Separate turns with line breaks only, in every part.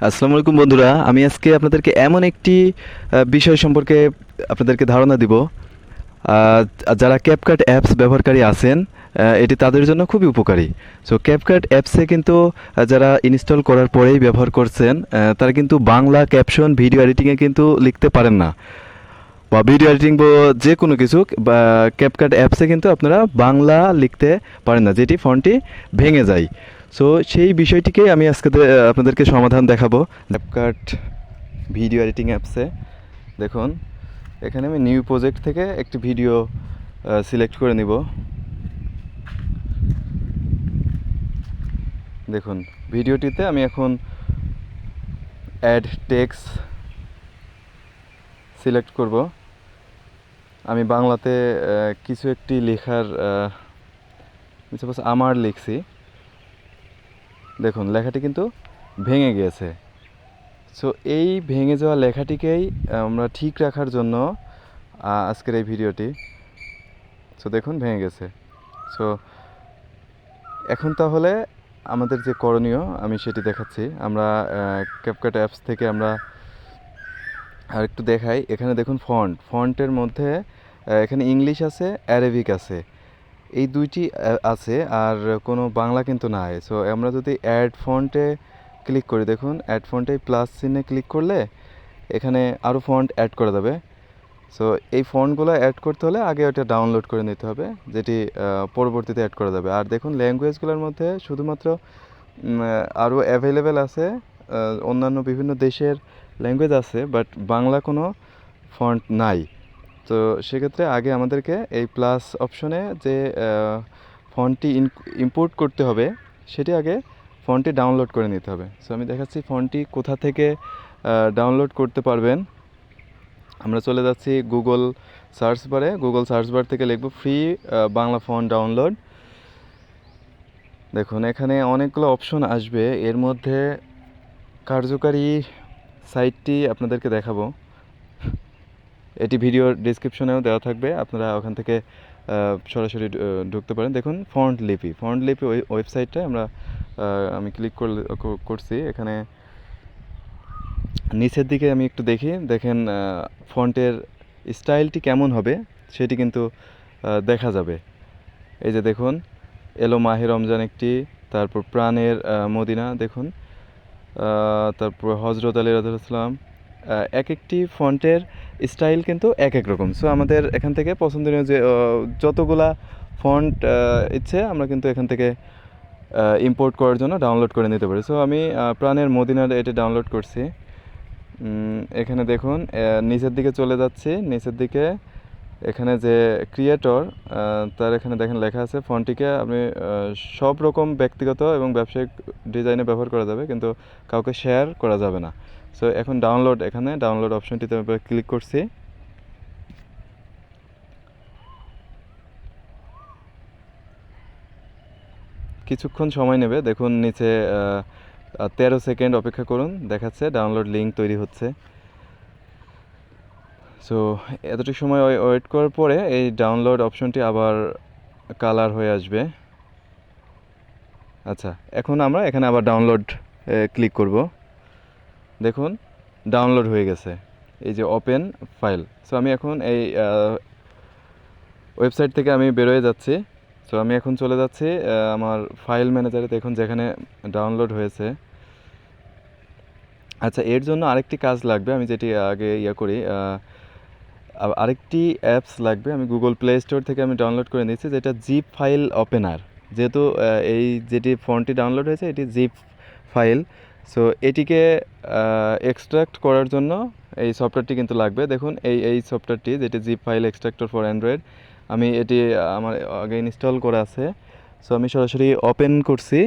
আসসালামু আলাইকুম বন্ধুরা, আমি আজকে আপনাদেরকে এমন একটি বিষয় সম্পর্কে আপনাদেরকে ধারণা দিব। আহ, যারা ক্যাপকাট অ্যাপস ব্যবহারকারী আছেন, এটি তাদের জন্য খুবই উপকারী। সো ক্যাপকাট অ্যাপসে কিন্তু যারা ইনস্টল করার পরেই ব্যবহার করছেন, তারা কিন্তু বাংলা ক্যাপশন ভিডিও এডিটিংয়ে কিন্তু লিখতে পারেন না, বা ভিডিও এডিটিং বা যে কোনো কিছু বা ক্যাপকাট অ্যাপসে কিন্তু আপনারা বাংলা লিখতে পারেন না, যেটি ফন্টটি ভেঙে যায়। সো সেই বিষয়টিকেই আমি আজকে আপনাদেরকে সমাধান দেখাবো ক্যাপকাট ভিডিও এডিটিং অ্যাপসে। দেখুন, এখানে আমি নিউ প্রজেক্ট থেকে একটি ভিডিও সিলেক্ট করে নিব। দেখুন, ভিডিওটিতে আমি এখন অ্যাড টেক্সট সিলেক্ট করব। আমি বাংলাতে কিছু একটি লেখার সাপোজ আমার লিখছি। দেখুন, লেখাটি কিন্তু ভেঙে গিয়েছে। সো এই ভেঙে যাওয়া লেখাটিকেই আমরা ঠিক রাখার জন্য আজকের এই ভিডিওটি। সো দেখুন, ভেঙে গেছে। সো এখন তাহলে আমাদের যে করণীয় আমি সেটি দেখাচ্ছি। আমরা ক্যাপকাট অ্যাপস থেকে আমরা আর একটু দেখাই। এখানে দেখুন, ফন্টের মধ্যে এখানে ইংলিশ আছে, অ্যারাবিক আছে, এই দুইটি আছে, আর কোনো বাংলা কিন্তু নাই। সো আমরা যদি অ্যাড ফন্টে ক্লিক করি, দেখুন অ্যাড ফন্টে প্লাস চিহ্নে ক্লিক করলে এখানে আরও ফন্ট অ্যাড করা যাবে। সো এই ফন্টগুলো অ্যাড করতে হলে আগে ওটা ডাউনলোড করে নিতে হবে, যেটি পরবর্তীতে অ্যাড করা যাবে। আর দেখুন, ল্যাঙ্গুয়েজগুলোর মধ্যে শুধুমাত্র আরও অ্যাভেলেবেল আছে, অন্যান্য বিভিন্ন দেশের ল্যাঙ্গুয়েজ আছে, বাট বাংলা কোনো ফন্ট নাই। তো সেক্ষেত্রে আগে আমাদেরকে এই প্লাস অপশনে যে ফন্টটি ইম্পোর্ট করতে হবে, সেটি আগে ফন্টটি ডাউনলোড করে নিতে হবে। সো আমি দেখাচ্ছি ফন্টটি কোথা থেকে ডাউনলোড করতে পারবেন। আমরা চলে যাচ্ছি গুগল সার্চ বারে। গুগল সার্চ বার থেকে লিখব ফ্রি বাংলা ফন্ট ডাউনলোড। দেখুন, এখানে অনেকগুলো অপশন আসবে, এর মধ্যে কার্যকারী সাইটটি আপনাদেরকে দেখাবো। এটি ভিডিওর ডিসক্রিপশনেও দেওয়া থাকবে, আপনারা ওখান থেকে সরাসরি ঢুকতে পারেন। দেখুন, ফন্ট লিপি ওয়েবসাইটটা আমি ক্লিক করছি। এখানে নিচের দিকে আমি একটু দেখেন ফন্টের স্টাইলটি কেমন হবে সেটি কিন্তু দেখা যাবে। এই যে দেখুন, এলো মাহে রমজান একটি, তারপর প্রাণের মদিনা দেখুন, তারপর হজরত আলী রাদিয়াল্লাহু, এক একটি ফন্টের স্টাইল কিন্তু এক এক রকম। সো আমাদের এখান থেকে পছন্দনীয় যে যতগুলা ফন্ট ইচ্ছে আমরা কিন্তু এখান থেকে ইম্পোর্ট করার জন্য ডাউনলোড করে নিতে পারি। সো আমি প্রাণের মদিনার এটি ডাউনলোড করছি। এখানে দেখুন, নিচের দিকে চলে যাচ্ছি। নিচের দিকে এখানে যে ক্রিয়েটর, তার এখানে দেখেন লেখা আছে ফন্টটিকে আপনি সব রকম ব্যক্তিগত এবং ব্যবসায়িক ডিজাইনে ব্যবহার করা যাবে, কিন্তু কাউকে শেয়ার করা যাবে না। সো এখন এখানে ডাউনলোড অপশনটিতে আমি ক্লিক করছি। কিছুক্ষণ সময় নেবে। দেখুন, নিচে 13 সেকেন্ড অপেক্ষা করুন, দেখাচ্ছে ডাউনলোড লিঙ্ক তৈরি হচ্ছে। সো এতটুকু সময় ওয়েট করার পরে এই ডাউনলোড অপশনটি আবার কালার হয়ে আসবে। আচ্ছা, এখন আমরা এখানে আবার ডাউনলোড ক্লিক করব। দেখুন, ডাউনলোড হয়ে গেছে, এই যে ওপেন ফাইল। সো আমি এখন এই ওয়েবসাইট থেকে আমি বেরোয় যাচ্ছি। সো আমি এখন চলে যাচ্ছি আমার ফাইল ম্যানেজারে, দেখুন যেখানে ডাউনলোড হয়েছে। আচ্ছা, এর জন্য আরেকটি কাজ লাগবে, আমি যেটি আগে করি, আরেকটি অ্যাপস লাগবে। আমি গুগল প্লে স্টোর থেকে আমি ডাউনলোড করে নিয়েছি, যেটা জিপ ফাইল ওপেনার। যেহেতু এই যেটি ফন্টটি ডাউনলোড হয়েছে এটি জিপ ফাইল, সো এটিকে এক্সট্রাক্ট করার জন্য এই সফটওয়্যারটি কিন্তু লাগবে। দেখুন, এই সফটওয়্যারটি, যেটি zip file extractor for Android, আমি এটি আমার আগে ইনস্টল করা আছে। সো আমি সরাসরি ওপেন করছি।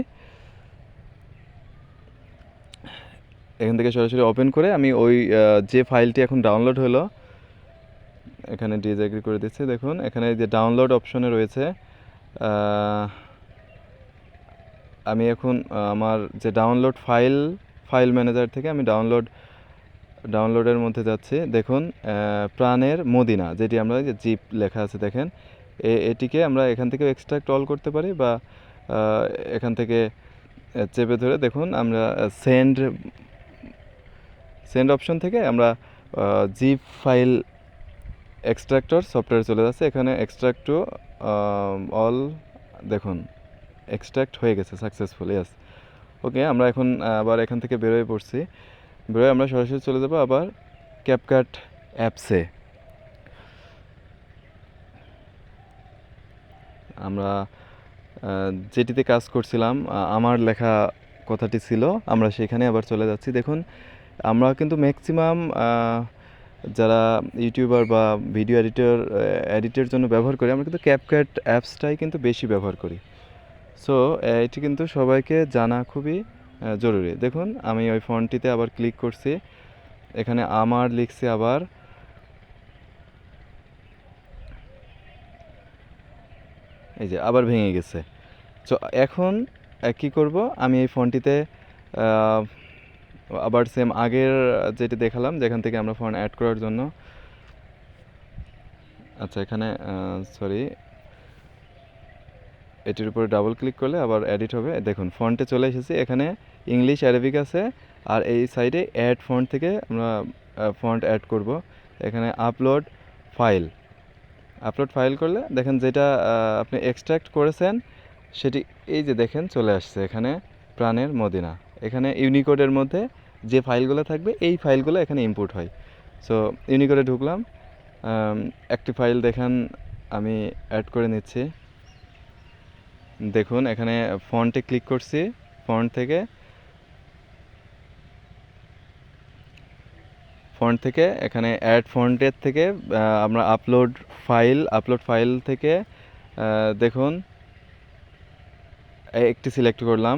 এখান থেকে সরাসরি ওপেন করে আমি ওই যে ফাইলটি এখন ডাউনলোড হলো এখানে ডিসএগ্রি করে দিচ্ছি। দেখুন, এখানে যে ডাউনলোড অপশনে রয়েছে, আমি এখন আমার যে ফাইল ম্যানেজার থেকে আমি ডাউনলোডের মধ্যে যাচ্ছি। দেখুন, প্রাণের মদিনা, যেটি আমরা যে জিপ লেখা আছে দেখেন, এটিকে আমরা এখান থেকে এক্সট্রাক্ট অল করতে পারি, বা এখান থেকে চেপে ধরে দেখুন আমরা সেন্ড সেন্ড অপশন থেকে আমরা জিপ ফাইল এক্সট্রাক্টর সফটওয়্যারে চলে যাচ্ছে। এখানে এক্সট্রাক্ট টু অল, দেখুন এক্সট্রাক্ট হয়ে গেছে সাকসেসফুল, ইয়েস। ওকে, আমরা এখন আবার এখান থেকে বেরোয় পড়ছি। বেরোয় আমরা সরাসরি চলে যাবো আবার ক্যাপকাট অ্যাপসে। আমরা যেটিতে কাজ করছিলাম, আমার লেখা কথাটি ছিল, আমরা সেখানে আবার চলে যাচ্ছি। দেখুন আমরা কিন্তু ম্যাক্সিমাম যারা ইউটিউবার বা ভিডিও এডিটের জন্য ব্যবহার করি, আমরা কিন্তু ক্যাপকাট অ্যাপসটাই কিন্তু বেশি ব্যবহার করি। সো এটি কিন্তু সবাইকে জানা খুবই জরুরি। দেখুন আমি ওই ফন্টটিতে আবার ক্লিক করছি, এখানে আমার লিখছি, আবার এই যে আবার ভেঙে গেছে। সো এখন কি করব, আমি এই ফন্টটিতে আবার সেম আগের যেটি দেখালাম, যেখান থেকে আমরা ফন্ট অ্যাড করার জন্য, আচ্ছা এখানে সরি, এটির উপরে ডাবল ক্লিক করলে আবার এডিট হবে। দেখুন ফন্টে চলে এসেছি, এখানে ইংলিশ অ্যারাবিক আছে, আর এই সাইডে অ্যাড ফন্ট থেকে আমরা ফন্ট অ্যাড করব। এখানে আপলোড ফাইল করলে দেখেন যেটা আপনি এক্সট্রাক্ট করেছেন সেটি এই যে দেখেন চলে আসছে এখানে, প্রাণের মদিনা। এখানে ইউনিকোডের মধ্যে যে ফাইলগুলো থাকবে এই ফাইলগুলো এখানে ইনপুট হয়। সো ইউনিকোডে ঢুকলাম, একটি ফাইল দেখেন আমি অ্যাড করে নিচ্ছি। দেখুন এখানে ফন্টে ক্লিক করছি, ফন্ট থেকে এখানে অ্যাড ফন্টের থেকে আমরা আপলোড ফাইল থেকে দেখুন একটি সিলেক্ট করলাম,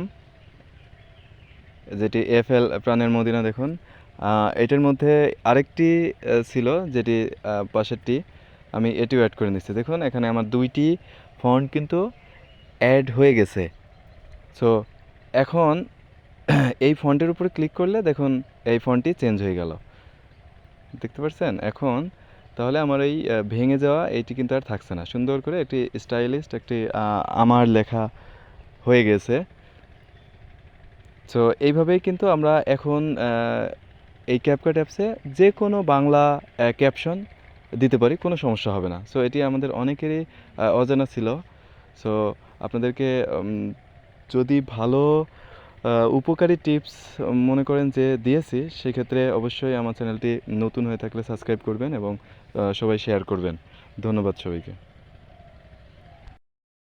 যেটি এফএল প্রাণের মদিনা। দেখুন এটার মধ্যে আরেকটি ছিল যেটি পাশেরটি, আমি এটিও অ্যাড করে নিচ্ছি। দেখুন এখানে আমার দুইটি ফন্ট কিন্তু অ্যাড হয়ে গেছে। সো এখন এই ফন্টের উপরে ক্লিক করলে দেখুন এই ফন্টটি চেঞ্জ হয়ে গেল, দেখতে পাচ্ছেন। এখন তাহলে আমার এই ভেঙে যাওয়া এইটি কিন্তু আর থাকছে না, সুন্দর করে একটি স্টাইলিস্ট একটি আমার লেখা হয়ে গেছে। সো এইভাবেই কিন্তু আমরা এখন এই ক্যাপকাট অ্যাপসে যে কোনো বাংলা ক্যাপশন দিতে পারি, কোনো সমস্যা হবে না। সো এটি আমাদের অনেকেরই অজানা ছিল। সো আপনাদেরকে যদি ভালো উপকারী টিপস মনে করেন যে দিয়েছি, সেক্ষেত্রে অবশ্যই আমার চ্যানেলটি নতুন হয়ে থাকলে সাবস্ক্রাইব করবেন এবং সবাই শেয়ার করবেন। ধন্যবাদ সবাইকে।